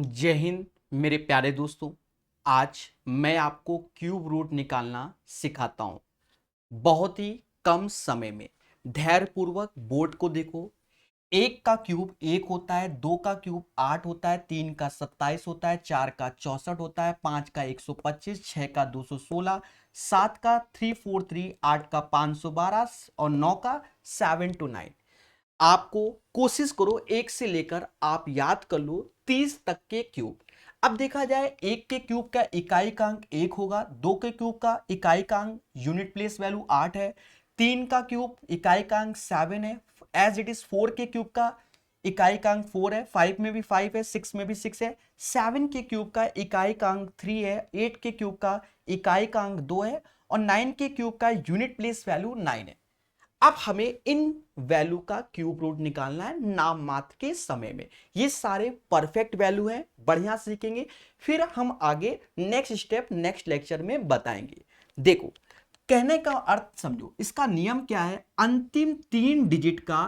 जय हिंद मेरे प्यारे दोस्तों। आज मैं आपको क्यूब रूट निकालना सिखाता हूं बहुत ही कम समय में। धैर्यपूर्वक बोर्ड को देखो। एक का क्यूब एक होता है, दो का क्यूब आठ होता है, तीन का 27 होता है, चार का 64 होता है, पांच का 125, छह का 216, सात का 343, आठ का 512 और नौ का 729। आपको कोशिश करो एक से लेकर आप याद कर लो 30 तक के क्यूब। अब देखा जाए एक के क्यूब का इकाई का अंक एक होगा, दो के क्यूब का इकाई का अंक यूनिट प्लेस वैल्यू 8 है, तीन का क्यूब इकाई का अंक 7 है, एज इट इज फोर के क्यूब का इकाई का अंक 4 है, फाइव में भी 5 है, सिक्स में भी 6 है, सेवन के क्यूब का इकाई का अंक 3 है, एट के क्यूब का इकाई का अंक 2 है और नाइन के क्यूब का यूनिट प्लेस वैल्यू 9 है। अब हमें इन वैल्यू का क्यूब रूट निकालना है नाम मात्र के समय में। ये सारे परफेक्ट वैल्यू हैं, बढ़िया सीखेंगे, फिर हम आगे नेक्स्ट स्टेप नेक्स्ट लेक्चर में बताएंगे। देखो, कहने का अर्थ समझो, इसका नियम क्या है। अंतिम तीन डिजिट का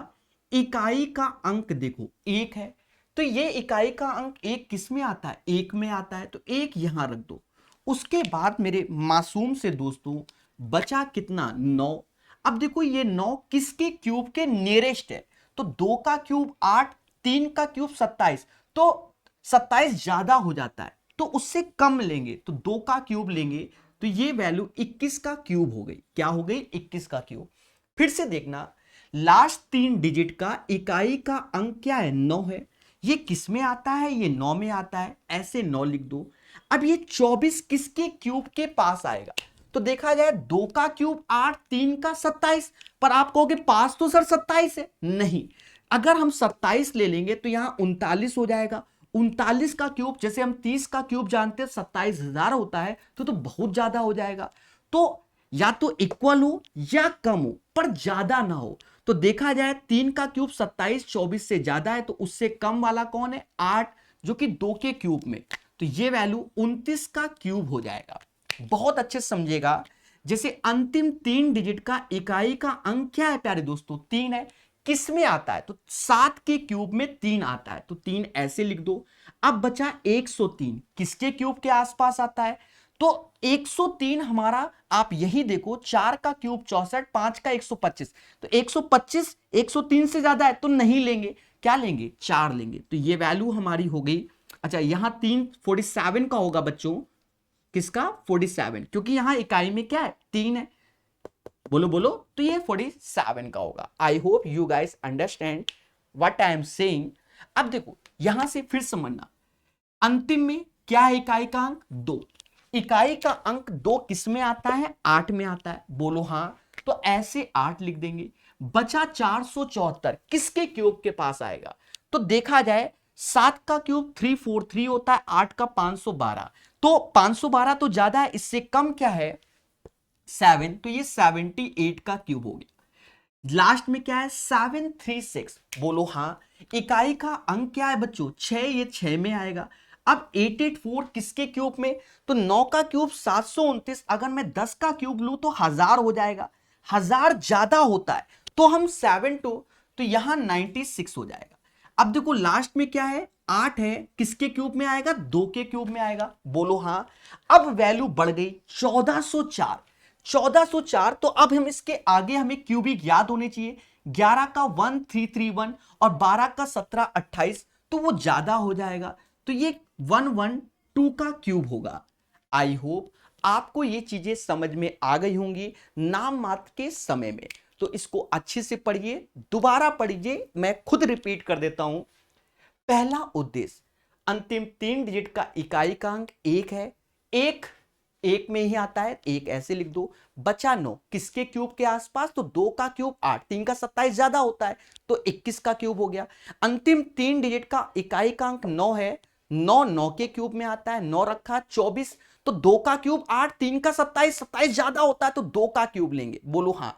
इकाई का अंक देखो एक है, तो ये इकाई का अंक एक किस में आता है, एक में आता है, तो एक यहां रख दो। उसके बाद मेरे मासूम से दोस्तों बचा कितना, 9। अब देखो ये 9 किसके क्यूब के नियरेस्ट है, तो दो का क्यूब 8, तीन का क्यूब 27, तो 27 ज्यादा हो जाता है तो उससे कम लेंगे, तो दो का क्यूब लेंगे, तो ये वैल्यू 21 का क्यूब हो गई। क्या हो गई, 21 का क्यूब। फिर से देखना, लास्ट तीन डिजिट का इकाई का अंक क्या है, 9 है। ये किस में आता है, ये 9 में आता है, ऐसे 9 लिख दो। अब ये 24 किसके क्यूब के पास आएगा, तो देखा जाए दो का क्यूब 8, तीन का 27, पर आप कहोगे पास तो सर 27 है, नहीं। अगर हम 27 ले लेंगे तो यहां 39 हो जाएगा। 39 का क्यूब, जैसे हम 30 का क्यूब जानते हैं 27,000 होता है, तो बहुत ज्यादा हो जाएगा। तो या तो इक्वल हो या कम हो, पर ज्यादा ना हो। तो देखा जाए तीन का क्यूब 27 24 से ज्यादा है, तो उससे कम वाला कौन है, 8, जो कि दो के क्यूब में, तो ये वैल्यू 29 का क्यूब हो जाएगा। बहुत अच्छे से समझेगा। जैसे अंतिम तीन डिजिट का इकाई का अंक क्या है प्यारे दोस्तों, 3 है। किस में आता है, तो 7 के क्यूब में 3 आता है, तो 3 ऐसे लिख दो। अब बचा 103 किसके क्यूब के आसपास आता है, तो 103 हमारा, आप यही देखो, 4 का क्यूब 64, 5 का 125, तो 125 103 से ज्यादा है तो नहीं लेंगे, क्या लेंगे, 4 लेंगे, तो ये वैल्यू हमारी हो गई। अच्छा, यहां 3 47 का होगा बच्चों, किसका, 47, क्योंकि यहां इकाई में क्या है, 3 है। बोलो बोलो, तो ये 47 का होगा। I hope you guys understand what I am saying. अब देखो यहां से फिर समझना, अंतिम में क्या है, इकाई का अंक 2। इकाई का अंक 2 किस में आता है, 8 में आता है, बोलो हां। तो ऐसे 8 लिख देंगे। बचा 474 किसके क्यूब के पास आएगा, तो देखा जाए 7 का क्यूब 343 होता है, 8 का 512, तो 512 तो ज्यादा है, इससे कम क्या है, 7, तो ये 78 का क्यूब हो गया। लास्ट में क्या है, 736, बोलो हां। इकाई का अंक क्या है बच्चों, 6, ये 6 में आएगा। अब 884 किसके क्यूब में, तो 9 का क्यूब 729, अगर मैं 10 का क्यूब लूं तो 1000 हो जाएगा, 1000 ज्यादा होता है, तो हम 7 2, तो यहां 96 हो जाएगा। अब देखो लास्ट में क्या है, 8 है, किसके क्यूब में आएगा, 2 के क्यूब में आएगा, बोलो हां। अब वैल्यू बढ़ गई 1404, 1404, तो अब हम इसके आगे हमें क्यूबिक याद होने चाहिए। 11 का 1331 और 12 का 1728, तो वो ज्यादा हो जाएगा, तो ये 112 का क्यूब होगा। आई होप आपको ये चीजें समझ में आ गई होंगी नाम मात्र के समय में। तो इसको अच्छे से पढ़िए, दोबारा पढ़िए, मैं खुद रिपीट कर देता हूं। पहला उद्देश्य, अंतिम तीन डिजिट का इकाई का अंक एक है, एक एक में ही आता है, एक ऐसे लिख दो। बचा 9 किसके क्यूब के आसपास, तो 2 का क्यूब 8, 3 का 27 ज्यादा होता है, तो 21 का क्यूब हो गया। अंतिम तीन डिजिट का इकाई का अंक 9 है, 9 9 के क्यूब में आता है, 9 रखा 24, तो 2 का क्यूब 8, 3 का 27, 27 ज्यादा होता है, तो 2 का क्यूब लेंगे, बोलो हाँ।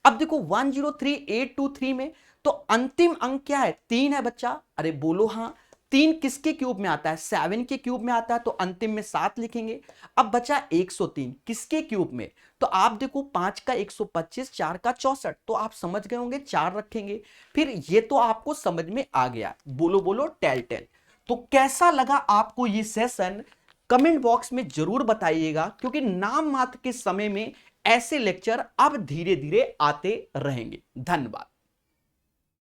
अब देखो 103823 में, तो अंतिम अंक क्या है, 3 है बच्चा, अरे बोलो हाँ। 3 किसके क्यूब में आता है, 7 के क्यूब में आता है, तो अंतिम में 7 लिखेंगे। अब बचा 103 किसके क्यूब में, तो आप देखो 5 का 125, 4 का 64, तो आप समझ गए होंगे 4 रखेंगे। फिर ये तो आपको समझ में आ गया, बोलो बोलो टेल टेल। तो कैसा लगा आपको ये सेशन कमेंट बॉक्स में जरूर बताइएगा, क्योंकि नाम मात्र के समय में ऐसे लेक्चर अब धीरे धीरे आते रहेंगे। धन्यवाद।